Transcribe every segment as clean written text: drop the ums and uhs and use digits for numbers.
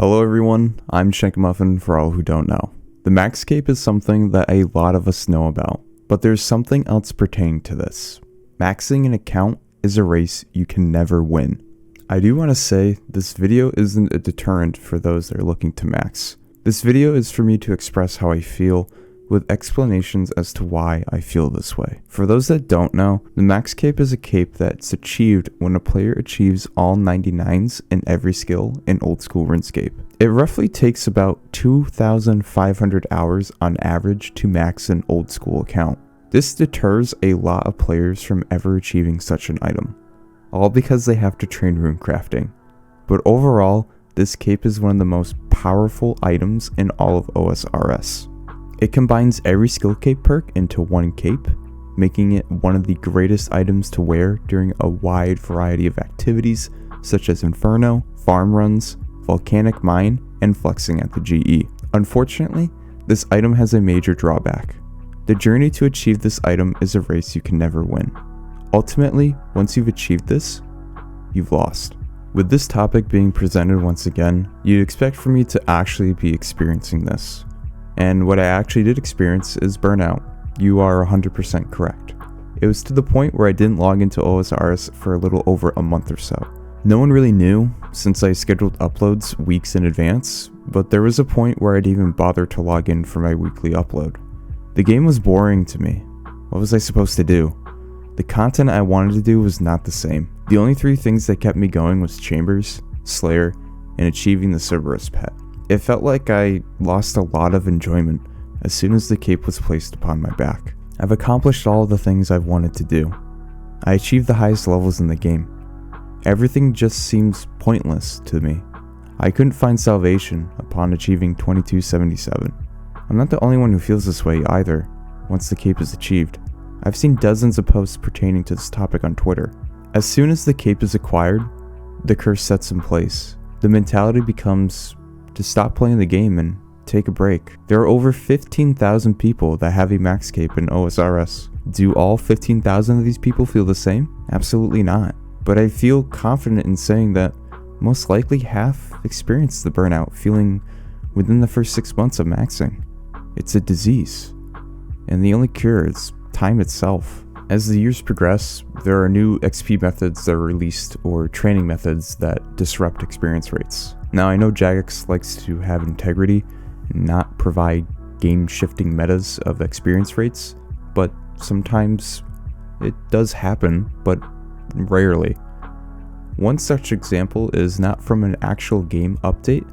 Hello everyone, I'm Shankmuffin for all who don't know. The Maxscape is something that a lot of us know about, but there's something else pertaining to this. Maxing an account is a race you can never win. I do want to say this video isn't a deterrent for those that are looking to max. This video is for me to express how I feel with explanations as to why I feel this way. For those that don't know, the max cape is a cape that's achieved when a player achieves all 99s in every skill in old school Runescape. It roughly takes about 2,500 hours on average to max an old school account. This deters a lot of players from ever achieving such an item, all because they have to train rune crafting. But overall, this cape is one of the most powerful items in all of OSRS. It combines every skill cape perk into one cape, making it one of the greatest items to wear during a wide variety of activities such as Inferno, farm runs, Volcanic Mine, and flexing at the GE. Unfortunately, this item has a major drawback. The journey to achieve this item is a race you can never win. Ultimately, once you've achieved this, you've lost. With this topic being presented once again, you'd expect for me to actually be experiencing this. And what I actually did experience is burnout. You are 100% correct. It was to the point where I didn't log into OSRS for a little over a month or so. No one really knew since I scheduled uploads weeks in advance, but there was a point where I'd even bother to log in for my weekly upload. The game was boring to me. What was I supposed to do? The content I wanted to do was not the same. The only three things that kept me going was Chambers, Slayer, and achieving the Cerberus pet. It felt like I lost a lot of enjoyment as soon as the cape was placed upon my back. I've accomplished all of the things I've wanted to do. I achieved the highest levels in the game. Everything just seems pointless to me. I couldn't find salvation upon achieving 2277. I'm not the only one who feels this way either once the cape is achieved. I've seen dozens of posts pertaining to this topic on Twitter. As soon as the cape is acquired, the curse sets in place. The mentality becomes to stop playing the game and take a break. There are over 15,000 people that have a max cape in OSRS. Do all 15,000 of these people feel the same? Absolutely not. But I feel confident in saying that most likely half experienced the burnout feeling within the first 6 months of maxing. It's a disease, and the only cure is time itself. As the years progress, there are new XP methods that are released or training methods that disrupt experience rates. Now, I know Jagex likes to have integrity and not provide game-shifting metas of experience rates, but sometimes it does happen, but rarely. One such example is not from an actual game update,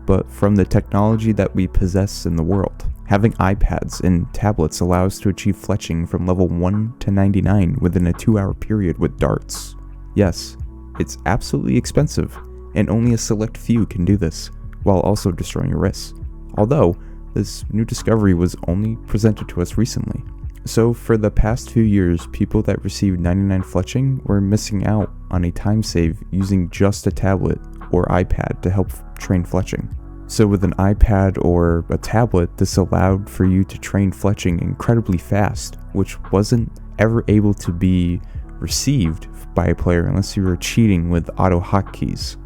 but from the technology that we possess in the world. Having iPads and tablets allows us to achieve fletching from level 1 to 99 within a 2-hour period with darts. Yes, it's absolutely expensive, and only a select few can do this, while also destroying your wrists. Although, this new discovery was only presented to us recently. So for the past few years, people that received 99 fletching were missing out on a time save using just a tablet or iPad to help train fletching. So with an iPad or a tablet, this allowed for you to train fletching incredibly fast, which wasn't ever able to be received by a player unless you were cheating with auto hotkeys.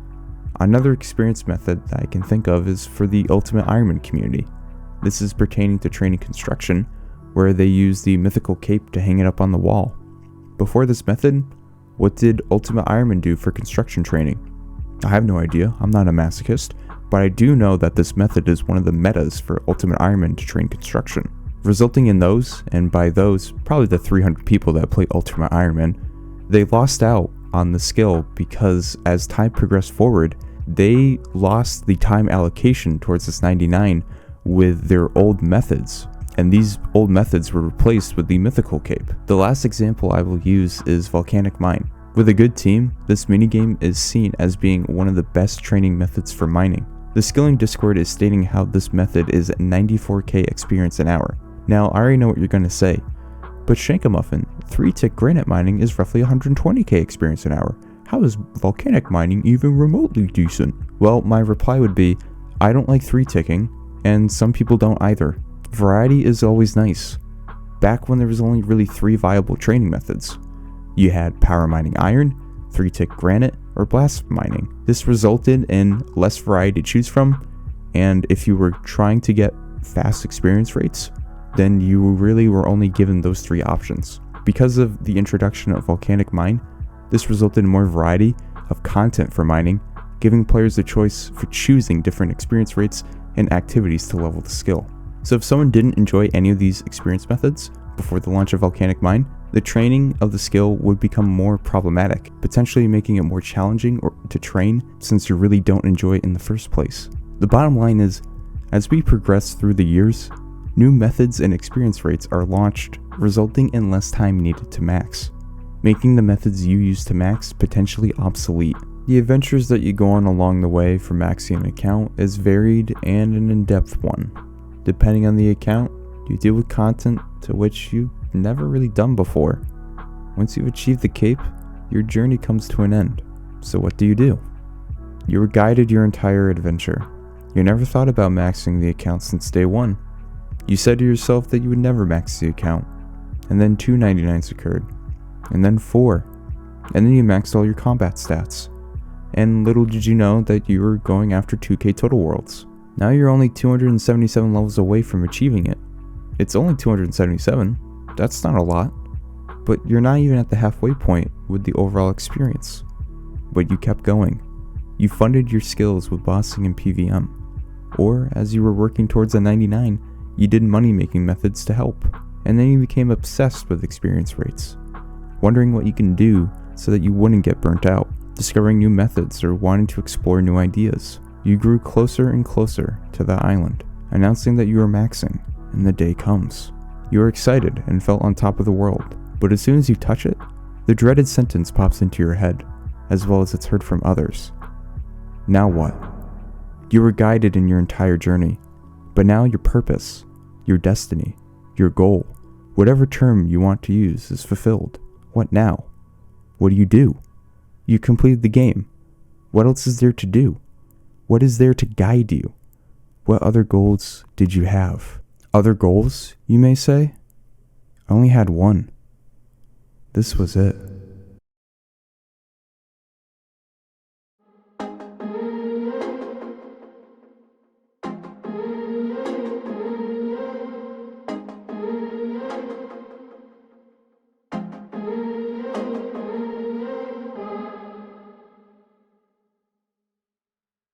Another experience method that I can think of is for the Ultimate Ironman community. This is pertaining to training construction, where they use the mythical cape to hang it up on the wall. Before this method, what did Ultimate Ironman do for construction training? I have no idea, I'm not a masochist, but I do know that this method is one of the metas for Ultimate Ironman to train construction. Resulting in those, and by those, probably the 300 people that play Ultimate Ironman, they lost out on the skill because as time progressed forward, they lost the time allocation towards this 99 with their old methods, and these old methods were replaced with the mythical cape. The last example I will use is Volcanic Mine. With a good team, this minigame is seen as being one of the best training methods for mining. The skilling Discord is stating how this method is 94k experience an hour. Now, I already know what you're going to say, but Shankamuffin, 3-tick granite mining is roughly 120k experience an hour. How is volcanic mining even remotely decent? Well, my reply would be, I don't like 3-ticking, and some people don't either. Variety is always nice. Back when there was only really 3 viable training methods. You had power mining iron, 3-tick granite, or blast mining. This resulted in less variety to choose from, and if you were trying to get fast experience rates, then you really were only given those 3 options. Because of the introduction of Volcanic Mine, this resulted in more variety of content for mining, giving players the choice for choosing different experience rates and activities to level the skill. So if someone didn't enjoy any of these experience methods before the launch of Volcanic Mine, the training of the skill would become more problematic, potentially making it more challenging to train since you really don't enjoy it in the first place. The bottom line is, as we progress through the years, new methods and experience rates are launched, resulting in less time needed to max, making the methods you use to max potentially obsolete. The adventures that you go on along the way for maxing an account is varied and an in-depth one. Depending on the account, you deal with content to which you've never really done before. Once you've achieved the cape, your journey comes to an end. So what do? You were guided your entire adventure. You never thought about maxing the account since day 1. You said to yourself that you would never max the account, and then 2 99s occurred, and then 4, and then you maxed all your combat stats. And little did you know that you were going after 2k total worlds. Now you're only 277 levels away from achieving it. It's only 277, that's not a lot, but you're not even at the halfway point with the overall experience. But you kept going. You funded your skills with bossing and PVM, or as you were working towards a 99, you did money-making methods to help, and then you became obsessed with experience rates, wondering what you can do so that you wouldn't get burnt out, discovering new methods or wanting to explore new ideas. You grew closer and closer to the island, announcing that you were maxing, and the day comes. You are excited and felt on top of the world, but as soon as you touch it, the dreaded sentence pops into your head, as well as it's heard from others. Now what? You were guided in your entire journey, but now your purpose, your destiny, your goal, whatever term you want to use, is fulfilled. What now? What do? You completed the game. What else is there to do? What is there to guide you? What other goals did you have? Other goals, you may say? I only had one. This was it.